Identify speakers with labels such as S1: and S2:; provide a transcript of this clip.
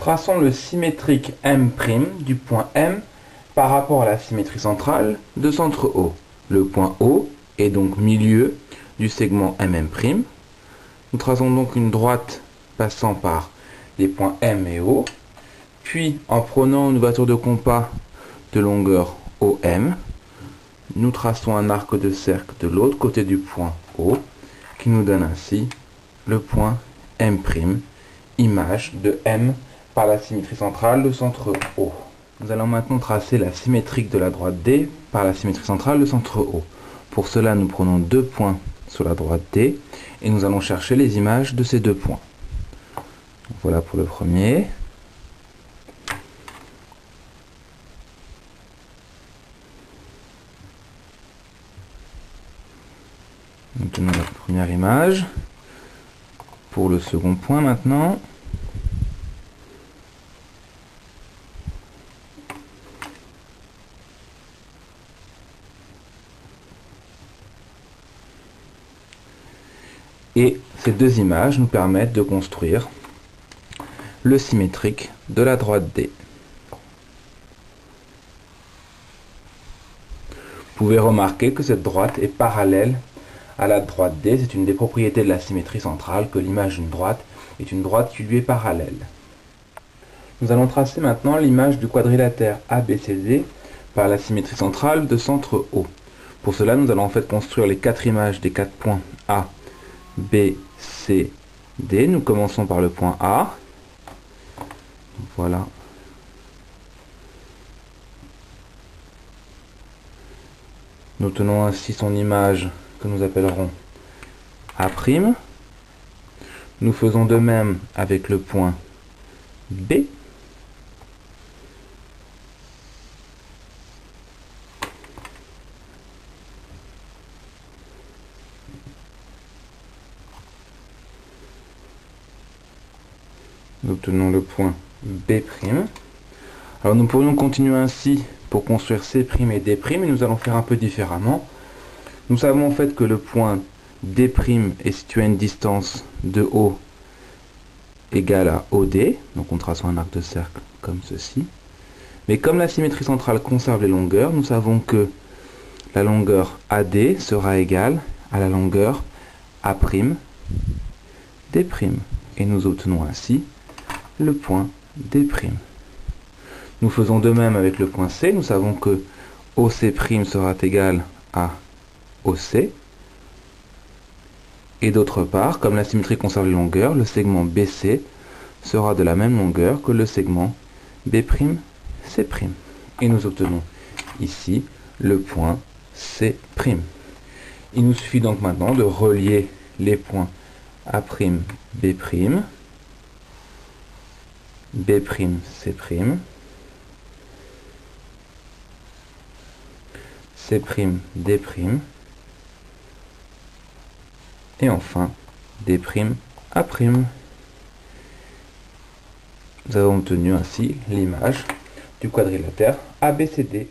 S1: Traçons le symétrique M' du point M par rapport à la symétrie centrale de centre O. Le point O est donc milieu du segment MM'. Nous traçons donc une droite passant par les points M et O. Puis, en prenant une ouverture de compas de longueur OM, nous traçons un arc de cercle de l'autre côté du point O, qui nous donne ainsi le point M', image de M par la symétrie centrale de centre O. Nous allons maintenant tracer la symétrique de la droite D par la symétrie centrale de centre O. Pour cela, nous prenons deux points sur la droite D et nous allons chercher les images de ces deux points. Voilà pour le premier. Nous tenons la première image. Pour le second point maintenant. Et ces deux images nous permettent de construire le symétrique de la droite D. Vous pouvez remarquer que cette droite est parallèle à la droite D. C'est une des propriétés de la symétrie centrale que l'image d'une droite est une droite qui lui est parallèle. Nous allons tracer maintenant l'image du quadrilatère ABCD par la symétrie centrale de centre O. Pour cela, nous allons en fait construire les quatre images des quatre points A, B, C, D. Nous commençons par le point A. Voilà. Nous tenons ainsi son image que nous appellerons A'. Nous faisons de même avec le point B. Nous obtenons le point B'. Alors nous pourrions continuer ainsi pour construire C' et D', mais nous allons faire un peu différemment. Nous savons en fait que le point D' est situé à une distance de O égale à OD, donc on trace un arc de cercle comme ceci. Mais comme la symétrie centrale conserve les longueurs, nous savons que la longueur AD sera égale à la longueur A'D'. Et nous obtenons ainsi le point D'. Nous faisons de même avec le point C. Nous savons que OC' sera égal à OC. Et d'autre part, comme la symétrie conserve les longueurs, le segment BC sera de la même longueur que le segment B'C'. Et nous obtenons ici le point C'. Il nous suffit donc maintenant de relier les points A', B', B', C', C', D', et enfin D', A'. Nous avons obtenu ainsi l'image du quadrilatère ABCD.